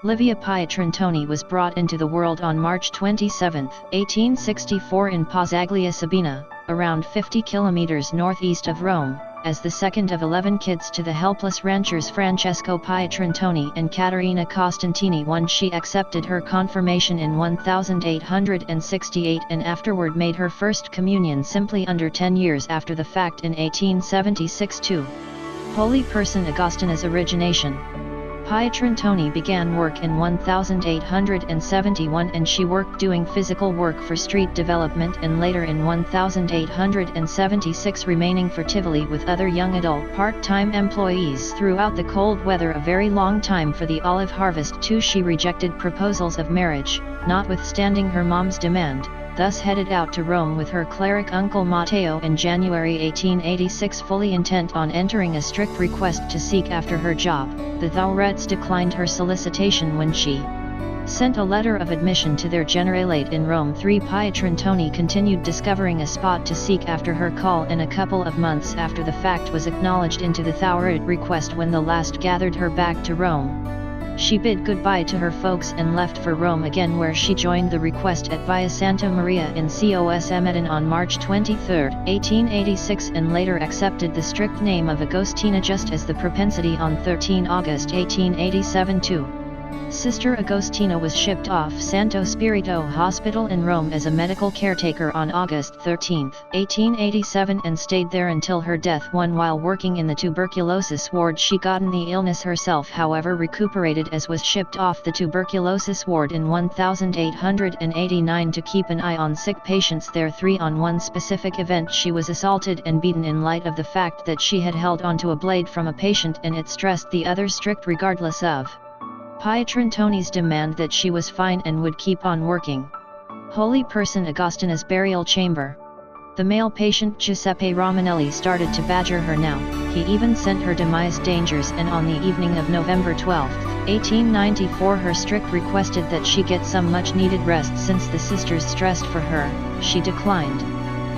Livia Pietrantoni was brought into the world on March 27, 1864 in Pozzaglia Sabina, around 50 kilometers northeast of Rome, as the second of 11 kids to the helpless ranchers Francesco Pietrantoni and Caterina Costantini. Once she accepted her confirmation in 1868 and afterward made her first communion simply under 10 years after the fact in 1876 too. Holy person Agostina's origination. Pietrantoni began work in 1871 and she worked doing physical work for street development and later in 1876 remaining for Tivoli with other young adult part-time employees throughout the cold weather a very long time for the olive harvest too. She rejected proposals of marriage, notwithstanding her mom's demand, thus headed out to Rome with her cleric uncle Matteo in January 1886 fully intent on entering a strict request to seek after her job. The Thourets declined her solicitation when she sent a letter of admission to their generalate in Rome. Pietrantoni continued discovering a spot to seek after her call and a couple of months after the fact was acknowledged into the Thouret request when the last gathered her back to Rome. She bid goodbye to her folks and left for Rome again where she joined the request at Via Santa Maria in Cos Medin on March 23, 1886 and later accepted the strict name of Agostina just as the propensity on 13 August 1887 too. Sister Agostina was shipped off Santo Spirito Hospital in Rome as a medical caretaker on August 13, 1887 and stayed there until her death. While working in the tuberculosis ward she gotten the illness herself, however recuperated as was shipped off the tuberculosis ward in 1889 to keep an eye on sick patients there. On one specific event she was assaulted and beaten in light of the fact that she had held onto a blade from a patient and it stressed the other strict regardless of Pietrantoni's demand that she was fine and would keep on working. Holy person Agostina's burial chamber. The male patient Giuseppe Romanelli started to badger her now, he even sent her demise dangers and on the evening of November 12, 1894 her strict requested that she get some much needed rest since the sisters stressed for her. She declined.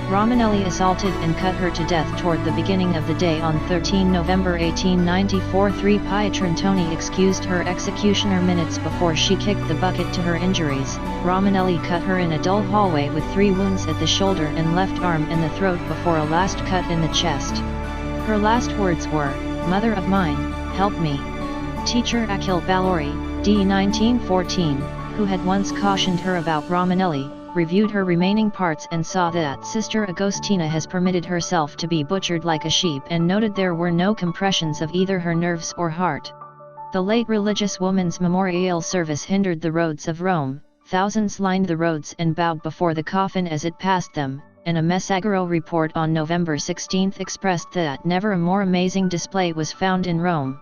Romanelli assaulted and cut her to death toward the beginning of the day on 13 November 1894. Pietrantoni excused her executioner minutes before she kicked the bucket to her injuries. Romanelli cut her in a dull hallway with 3 wounds at the shoulder and left arm and the throat before a last cut in the chest. Her last words were, "Mother of mine, help me." Teacher Achille Ballori, d. 1914, who had once cautioned her about Romanelli, reviewed her remaining parts and saw that Sister Agostina has permitted herself to be butchered like a sheep and noted there were no compressions of either her nerves or heart. The late religious woman's memorial service hindered the roads of Rome, thousands lined the roads and bowed before the coffin as it passed them, and a Messaggero report on November 16 expressed that never a more amazing display was found in Rome.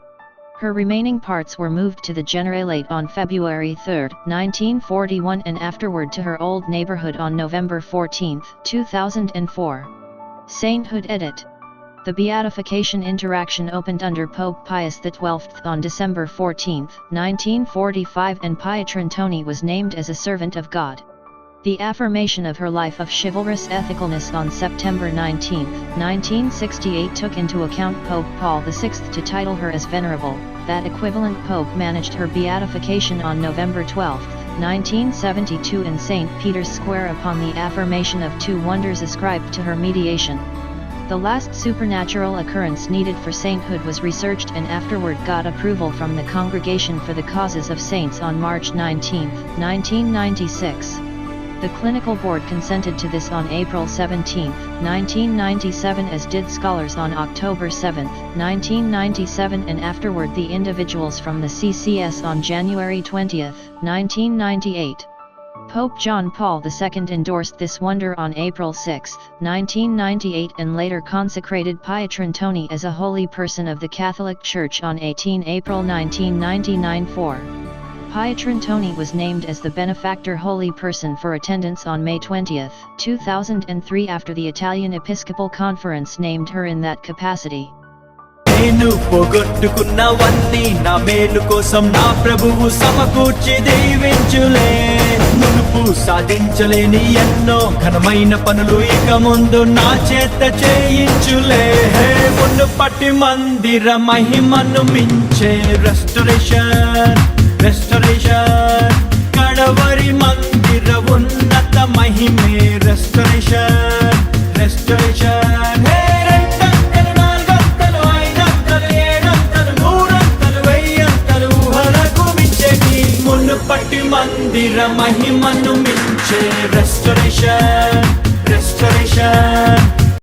Her remaining parts were moved to the Generalate on February 3, 1941 and afterward to her old neighborhood on November 14, 2004. Sainthood edit. The beatification interaction opened under Pope Pius XII on December 14, 1945 and Pietrantoni was named as a servant of God. The affirmation of her life of chivalrous ethicalness on September 19, 1968 took into account Pope Paul VI to title her as Venerable. That equivalent pope managed her beatification on November 12, 1972 in St. Peter's Square upon the affirmation of 2 wonders ascribed to her mediation. The last supernatural occurrence needed for sainthood was researched and afterward got approval from the Congregation for the Causes of Saints on March 19, 1996. The clinical board consented to this on April 17, 1997 as did scholars on October 7, 1997 and afterward the individuals from the CCS on January 20, 1998. Pope John Paul II endorsed this wonder on April 6, 1998 and later consecrated Pietrantoni as a holy person of the Catholic Church on 18 April 1999. Pietrantoni was named as the benefactor holy person for attendance on May 20, 2003 after the Italian Episcopal Conference named her in that capacity. నేను పోగొట్టుకున్నవన్నీ నా మేలు కోసం నా ప్రభువు సమకూర్చి దీవించులే. మునుపు సాధించలేని ఎన్నో ఘనమైన పనులు ఇక ముందు నా చేత చేయించులే. మునుపటి మందిర మహిమను మించే రెస్టరేషన్ restoration.